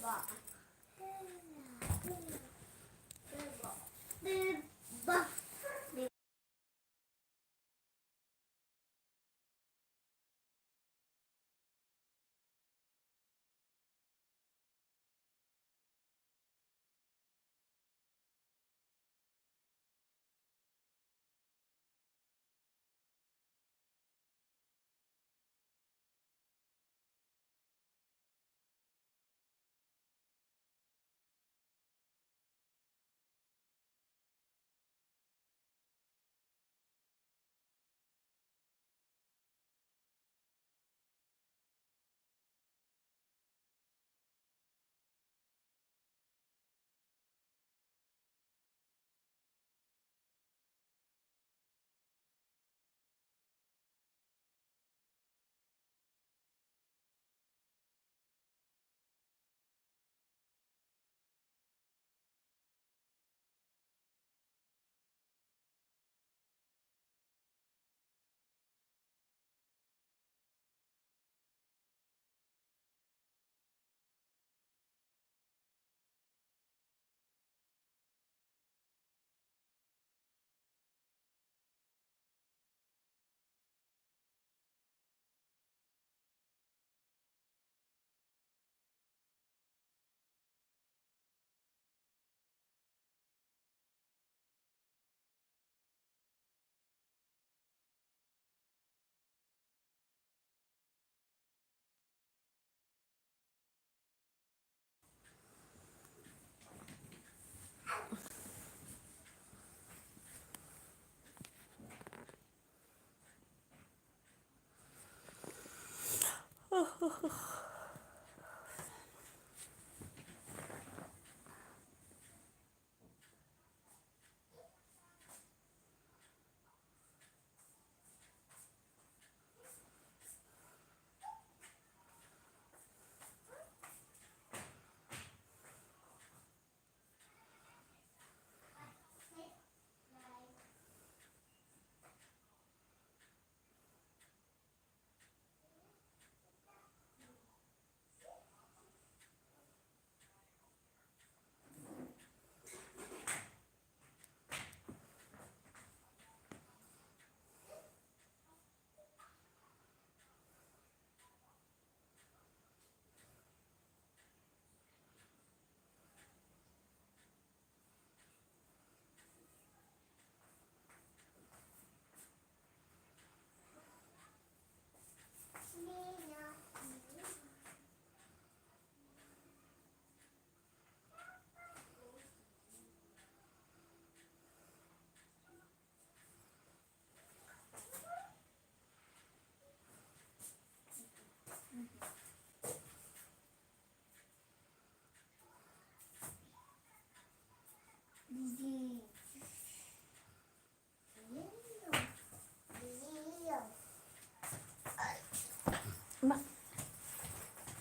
Mà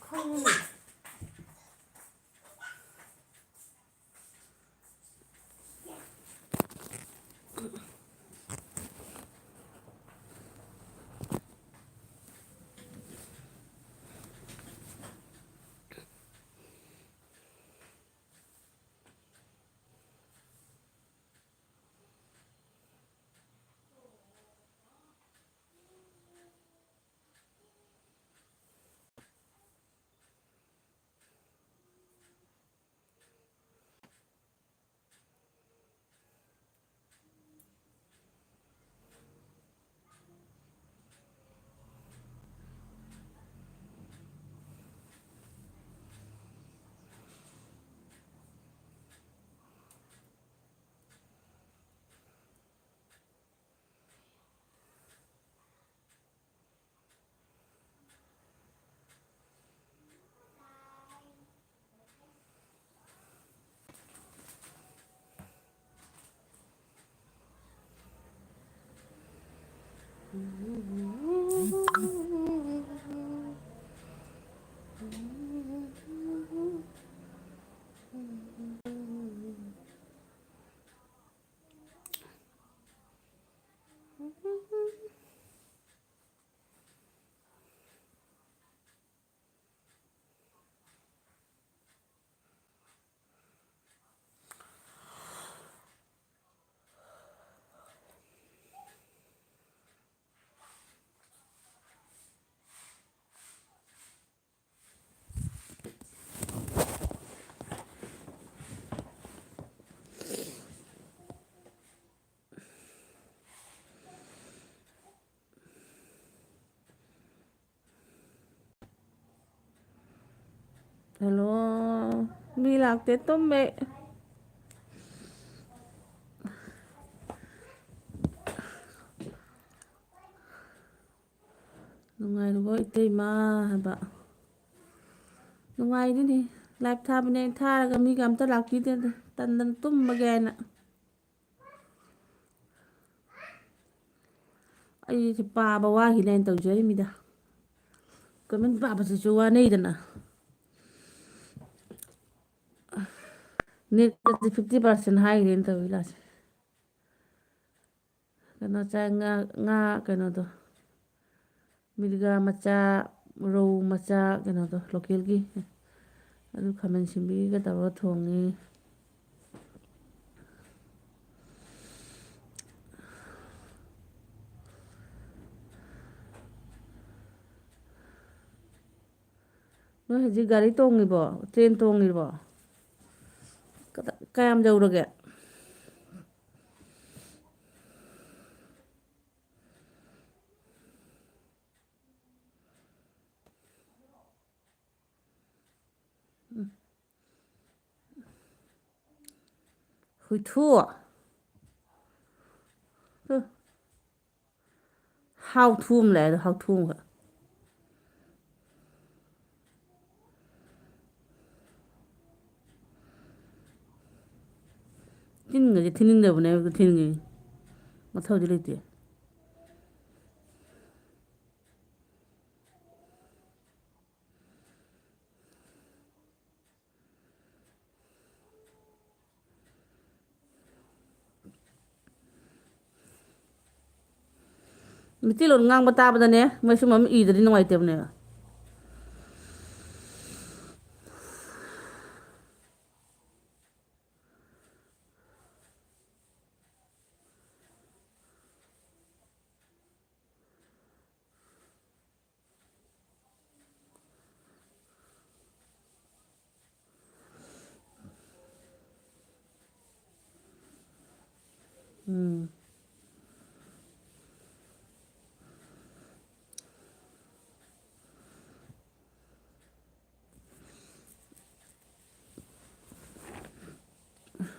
không. Hello ꯃꯤ ꯂꯥꯛꯇꯦ ꯇꯨꯝꯃꯦ ꯅꯨꯡꯉꯥꯏꯔꯤꯕꯣ ꯏꯇꯩꯃ ꯍꯥꯏꯕ ꯅꯨꯡꯉꯥꯏꯔꯤꯅꯤ ꯂꯥꯏꯚ ꯊꯥꯕꯅꯦ ꯊꯥꯔꯒ ꯃꯤꯒ ꯑꯝꯇ ꯂꯥꯛꯄꯤꯗꯦꯗ ꯇꯟꯗꯅ ꯇꯨꯝꯃꯒꯦ ꯍꯥꯏꯅ ꯑꯩꯁꯦ ꯄꯥꯕ ꯋꯥꯈꯤꯅꯦꯅ ꯇꯧꯖꯔꯤꯃꯤꯗ ꯀꯃꯦꯟ ꯄꯥꯕꯁꯤꯁꯨ ꯋꯥꯅꯩꯗꯅ ꯅꯦꯠꯀꯁꯦ 50% ꯍꯥꯏꯈ꯭ꯔꯦꯅ ꯇꯧꯋꯤ ꯂꯥꯁꯦ ꯀꯩꯅꯣ ꯆꯥꯏ ꯉꯥ ꯀꯩꯅꯣꯗꯣ ꯃꯤꯔꯒꯥ ꯃꯆꯥ ꯔꯧ ꯃꯆꯥ ꯀꯩꯅꯣꯗꯣ ꯂꯣꯀꯦꯜꯒꯤ ꯑꯗꯨ ꯈꯥꯃꯦꯟ ꯁꯤꯟꯕꯤꯒ ꯇꯧꯔꯒ ꯊꯣꯡꯉꯤ ꯅꯣꯏ ꯍꯧꯖꯤꯛ ꯒꯥꯔꯤ ꯇꯣꯡꯉꯤꯕꯣ ꯇ꯭ꯔꯦꯟ ꯇꯣꯡꯉꯤꯕꯣ ꯀꯌꯥꯝ ꯌꯧꯔꯒꯦ ꯍꯨꯏꯊꯨ ꯍꯥꯎꯊꯨ ꯑꯃ ꯂꯥꯛꯑꯦ ꯍꯥꯎꯊꯨ ꯑꯃꯒ ꯊꯤꯟꯒꯁꯦ ꯊꯤꯟꯅꯤꯡꯗꯕꯅꯦ ꯊꯤꯟꯒꯤ ꯃꯊꯧꯗꯤ ꯂꯩꯇꯦ ꯃꯩꯇꯩꯂꯣꯟ ꯉꯥꯡꯕ ꯇꯥꯕꯗꯅꯦ ꯃꯣꯏ ꯁꯨꯝ ꯑꯃ ꯏꯗ꯭ꯔꯗꯤ ꯅꯨꯡꯉꯥꯏꯇꯕꯅꯦꯕ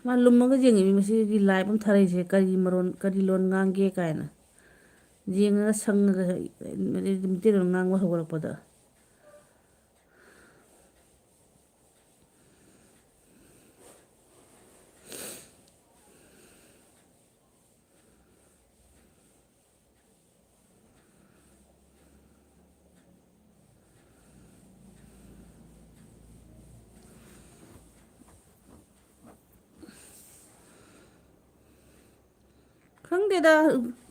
ꯃꯥ ꯂꯨꯝꯃꯒ ꯌꯦꯡꯉꯤꯃꯤ ꯃꯁꯤꯒꯤ ꯂꯥꯏꯚ ꯑꯃ ꯊꯥꯔꯛꯏꯁꯦ ꯀꯔꯤ ꯃꯔꯣꯟ ꯀꯔꯤ ꯂꯣꯟ ꯉꯥꯡꯒꯦ ꯀꯥꯏꯅ ꯌꯦꯡꯉꯒ ꯁꯪꯉꯒ ꯃꯩꯇꯩꯂꯣꯟ ꯉꯥꯡꯕ ꯍꯧꯒꯠꯂꯛꯄꯗ ꯈꯪꯗꯦꯗ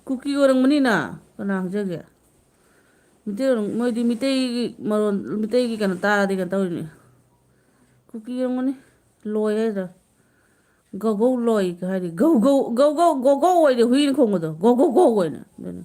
ꯀꯨꯀꯤ ꯑꯣꯏꯔꯝꯒꯅꯤꯅ ꯀꯅꯥ ꯈꯪꯖꯒꯦ ꯃꯩꯇꯩꯂꯣꯟ ꯃꯣꯏꯗꯤ ꯃꯤꯇꯩꯒꯤ ꯃꯔꯣꯟ ꯃꯤꯇꯩꯒꯤ ꯀꯩꯅꯣ ꯇꯥꯔꯗꯤ ꯀꯩꯅꯣ ꯇꯧꯔꯤꯅꯤ ꯀꯨꯀꯤ ꯑꯣꯏꯔꯝꯒꯅꯤ ꯂꯣꯏ ꯍꯥꯏꯗ꯭ꯔꯥ ꯒꯧꯒꯧ ꯂꯣꯏ ꯍꯥꯏꯗꯤ ꯒꯧꯒꯧ ꯒꯧꯒꯧ ꯒꯧꯒꯧ ꯑꯣꯏꯗꯤ ꯍꯨꯏꯅ ꯈꯣꯡꯕꯗꯣ ꯒꯧꯒꯧ ꯒꯧ ꯑꯣꯏꯅ ꯑꯗꯨꯅꯤ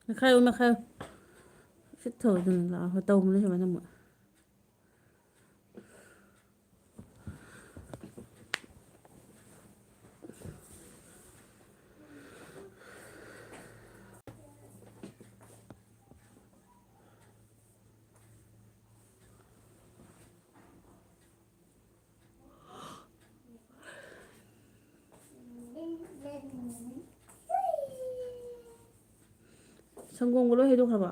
ꯃꯦꯠꯈꯥꯏꯌꯨ ꯃꯦꯠꯈꯥꯏꯌꯨ ꯁꯤꯠ ꯊꯧꯏꯗꯨꯅ ꯂꯥꯛꯑꯒ ꯇꯧꯕꯅꯦ ꯁꯨꯃꯥꯏꯅ ꯑꯃꯨꯛ ꯁꯪꯒꯣꯝꯒ ꯂꯣꯏ ꯍꯩꯗꯣꯛꯈ꯭ꯔꯕ?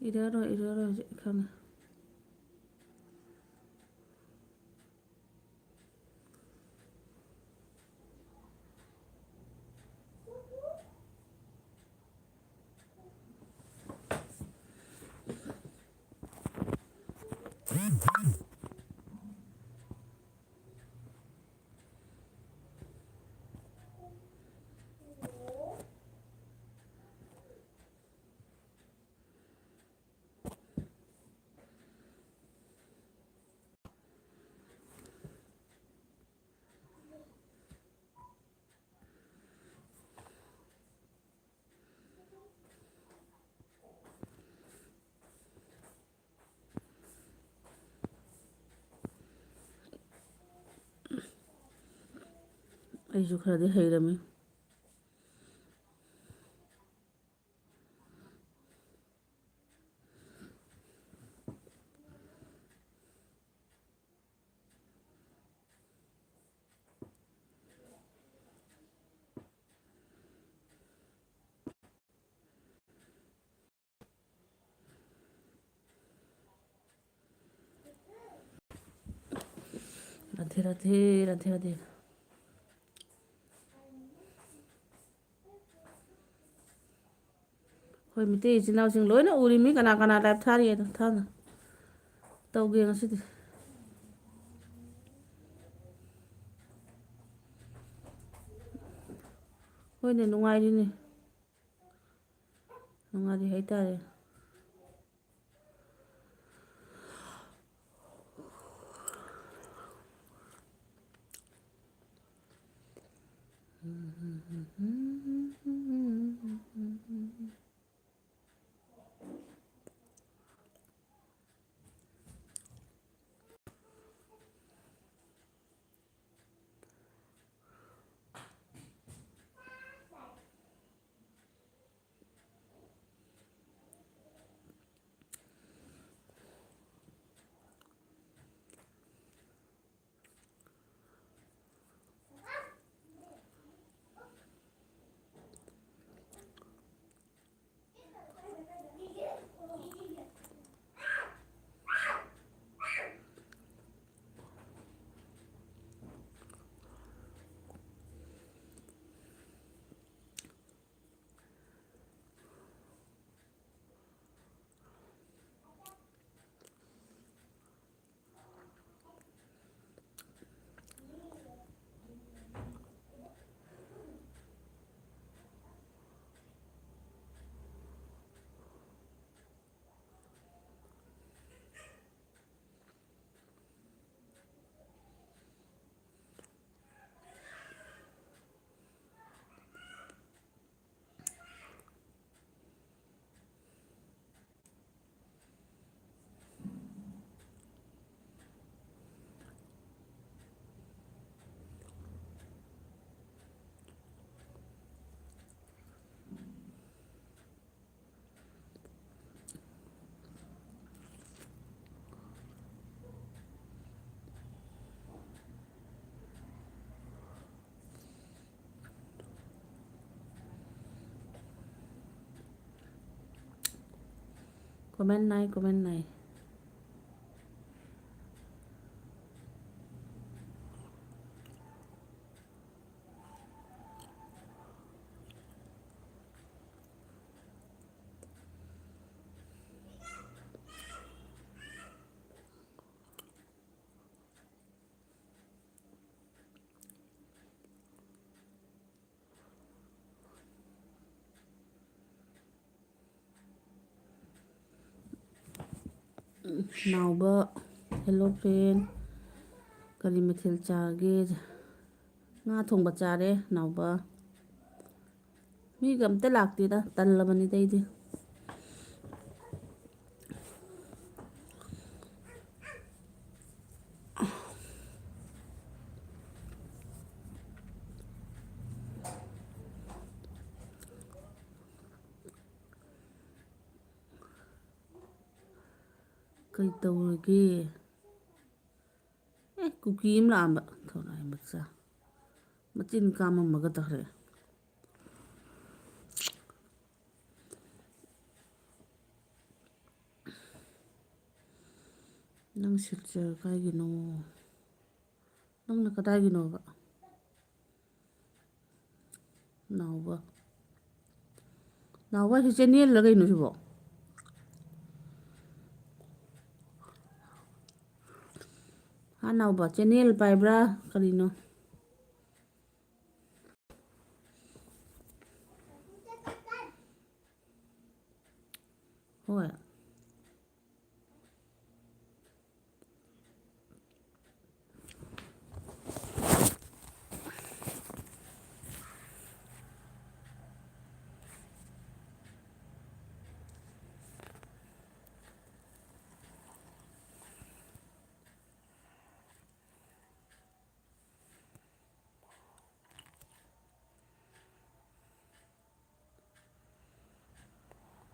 ꯏꯔꯔꯣꯏ ꯍꯧꯖꯤꯛ ꯈꯪꯉꯦ꯫ ꯑꯩꯁꯨ ꯈꯔꯗꯤ ꯍꯩꯔꯝꯃꯤ꯫ ꯔꯥꯙꯦ꯫ ꯑꯩꯈꯣꯏ ꯃꯩꯇꯩ ꯏꯆꯤꯜ ꯏꯅꯥꯎꯁꯤꯡ ꯂꯣꯏꯅ ꯎꯔꯤꯃꯤ ꯀꯅꯥ ꯂꯥꯏꯚ ꯊꯥꯔꯤꯑꯗꯣ ꯊꯥꯡꯅ ꯇꯧꯒꯦ ꯉꯁꯤꯗꯤ꯫ ꯍꯣꯏꯅꯦ ꯅꯨꯡꯉꯥꯏꯔꯤꯅꯦ꯫ ꯅꯨꯡꯉꯥꯏꯔꯤ ꯍꯥꯏꯇꯥꯔꯦ꯫ Comment này. ꯅꯥꯎꯕ ꯍꯦꯜꯂꯣ ꯐ꯭ꯔꯦꯟ ꯀꯔꯤ ꯃꯊꯦꯜ ꯆꯥꯒꯦ? ꯉꯥ ꯊꯣꯡꯕ ꯆꯥꯔꯦ ꯅꯥꯎꯕ꯫ ꯃꯤꯒ ꯑꯝꯇ ꯂꯥꯛꯇꯦꯗ ꯇꯜꯂꯕꯅꯤꯗ ꯑꯩꯗꯤ꯫ ꯀꯩ ꯇꯧꯔꯒꯦ ꯀꯨꯀꯤ ꯑꯃ ꯂꯥꯛꯑꯝꯕ ꯊꯧꯔꯥꯏ ꯃꯆꯥ ꯃꯆꯤꯟ ꯀꯥꯝꯃꯝꯃꯒ ꯇꯧꯔꯦ ꯅꯪ ꯁꯤꯜꯆꯔ ꯀꯥꯏꯒꯤꯅꯣ ꯅꯪꯅ ꯀꯗꯥꯏꯒꯤꯅꯣꯕ ꯅꯥꯎꯕ ꯅꯥꯎꯕ ꯍꯥꯏꯁꯤ ꯆꯦꯅꯦꯜꯂ ꯀꯩꯅꯣ ꯁꯤꯕꯣ ꯅꯥꯎꯕ ꯆꯦꯅꯦꯜ ꯄꯥꯏꯕ꯭ꯔꯥ ꯀꯔꯤꯅꯣ ꯍꯣꯏ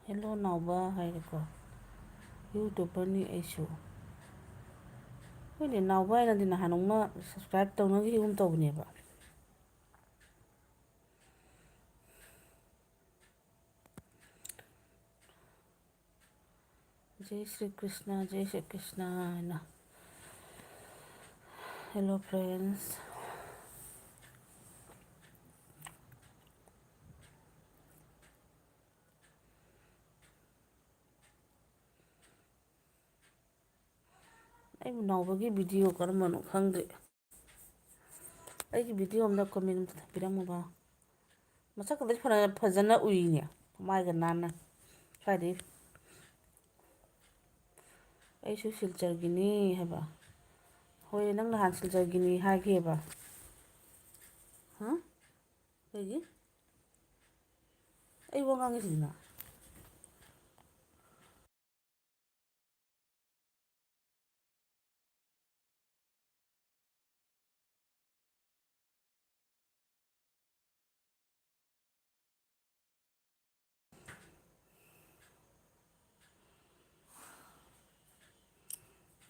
ꯍꯦꯜꯂꯣ ꯅꯥꯎꯕ ꯍꯥꯏꯔꯦꯀꯣ ꯌꯨꯇꯨꯕꯔꯅꯤ ꯑꯩꯁꯨ ꯍꯣꯏꯅꯦ ꯅꯥꯎꯕ ꯍꯥꯏꯅꯗꯤ ꯅꯍꯥꯟ ꯅꯣꯡꯃ ꯁꯞꯁꯀ꯭ꯔꯥꯏꯞ ꯇꯧꯅꯈꯤꯒꯨꯝ ꯇꯧꯕꯅꯦꯕ जय श्री कृष्णा हायना हेलो फ्रेंड्स ꯑꯩꯕꯨ ꯅꯥꯎꯕꯒꯤ ꯚꯤꯗꯤꯑꯣ ꯀꯔꯝꯕꯅꯣ ꯈꯪꯗ꯭ꯔꯦ ꯑꯩꯒꯤ ꯚꯤꯗꯤꯑꯣ ꯑꯝꯗ ꯀꯣꯃꯦꯟ ꯑꯝꯇ ꯊꯝꯕꯤꯔꯝꯃꯨꯕ ꯃꯁꯛꯀꯗꯤ ꯐꯖꯅ ꯎꯏꯅꯦ ꯃꯥꯏꯒ ꯅꯥꯟꯅ ꯁ꯭ꯋꯥꯏꯗꯩ ꯑꯩꯁꯨ ꯁꯤꯜꯆꯔꯒꯤꯅꯤ ꯍꯥꯏꯕ ꯍꯣꯏ ꯅꯪ ꯅꯍꯥꯟ ꯁꯤꯜꯆꯔꯒꯤꯅꯤ ꯍꯥꯏꯈꯤꯕ ꯍꯥ ꯀꯩꯒꯤ ꯑꯩ ꯋꯥ ꯉꯥꯡꯉꯤꯁꯤꯗꯤꯅ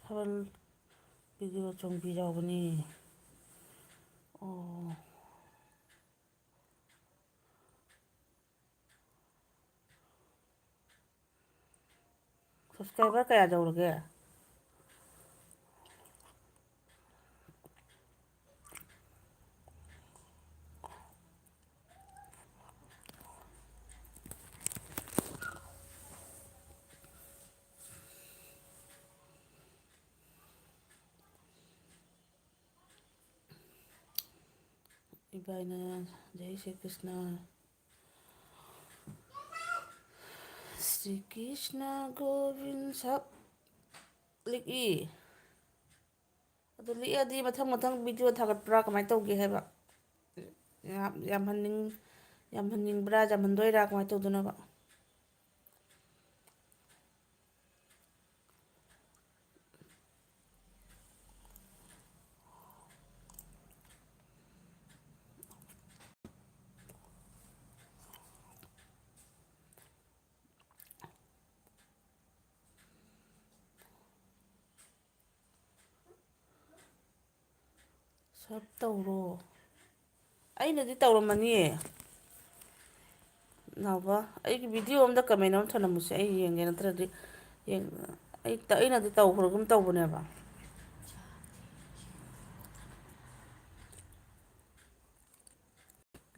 ꯊꯥꯕꯜ ꯚꯤꯗꯤꯑꯣ ꯆꯣꯡꯕꯤ ꯌꯥꯎꯕꯅꯤ ꯑꯣ ꯁꯕꯁꯀ꯭राꯏꯕꯔ ꯀꯌꯥ ꯌꯧꯔꯒꯦ ꯏꯕꯥꯏꯅ ꯖय ಶ್ರೀ ಕೃಷ್ಣ ಶ್ರೀ ಕೃಷ್ಣ ಗೋವಿಂದ ꯁꯛ ꯂꯤꯛꯏ ꯑꯗꯨ ꯂꯤꯛꯑꯗꯤ ꯃꯊꯪ ꯃꯊꯪ ꯚꯤꯗꯤꯑꯣ ꯊꯥꯒꯠꯄ꯭ꯔꯥ ꯀꯃꯥꯏꯅ ꯇꯧꯒꯦ ꯍꯥꯏꯕ ꯌꯥꯝꯍꯟꯅꯤꯡꯕ꯭ꯔꯥ ꯌꯥꯝꯍꯟꯗꯣꯏꯔꯥ ꯀꯃꯥꯏꯅ ꯇꯧꯗꯣꯏꯅꯣꯕ ꯁꯞ ꯇꯧꯔꯣ ꯑꯩꯅꯗꯤ ꯇꯧꯔꯝꯃꯅꯤꯌꯦ ꯅꯥꯎꯕ ꯑꯩꯒꯤ ꯚꯤꯗꯤꯑꯣ ꯑꯝꯗ ꯀꯃꯦꯟ ꯑꯃ ꯊꯅꯝꯃꯨꯁꯦ ꯑꯩ ꯌꯦꯡꯒꯦ ꯅꯠꯇ꯭ꯔꯗꯤ ꯑꯩꯅꯗꯤ ꯇꯧꯈ꯭ꯔꯒꯨꯝ ꯇꯧꯕꯅꯦꯕ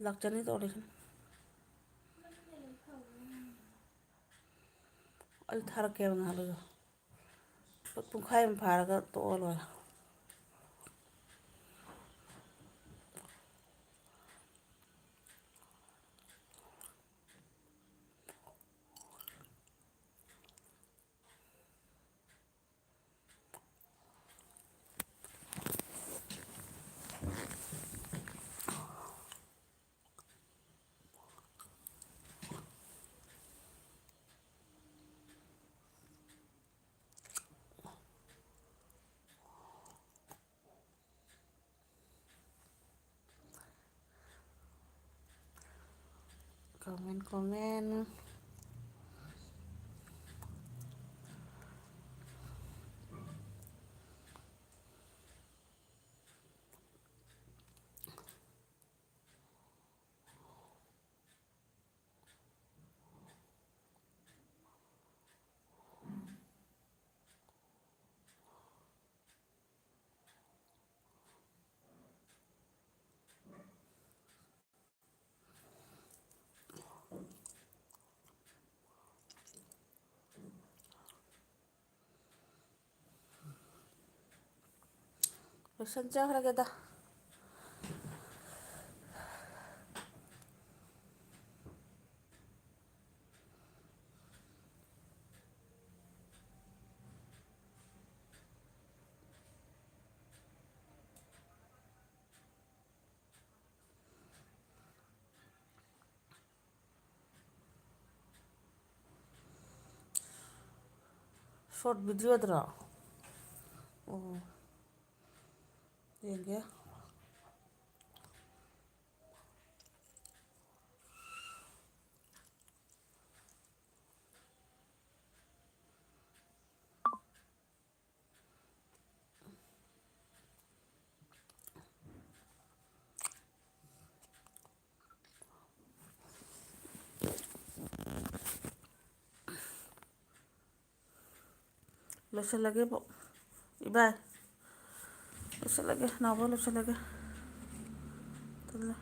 ꯂꯥꯛꯆꯅꯤ ꯇꯧꯔꯤꯁꯤꯅ ꯑꯩ ꯊꯥꯔꯛꯀꯦꯕ ꯉꯥꯏꯍꯥꯛ ꯂꯩꯔ ꯄꯨꯡꯈꯥꯏ ꯑꯃ ꯐꯥꯔꯒ ꯇꯣꯛꯑ ꯂꯣꯏꯔꯦ ꯀꯣꯃꯦꯟ ꯂꯣꯏꯁꯤꯟꯖꯈ꯭ꯔꯒꯦꯗ. ꯁꯣꯔꯠ ꯚꯤꯗꯤꯑꯣꯗꯔꯣ? ꯑꯣ, ꯌꯦꯡꯒꯦ. ꯂꯣꯏꯁꯤꯜꯂꯒꯦꯕꯣ ꯏꯕꯥꯏ. ꯂꯣꯏꯁꯤꯜꯂꯒꯦ ꯅꯥꯎꯕ, ꯂꯣꯏꯁꯤꯜꯂꯒꯦ. ꯇꯜꯂꯦ.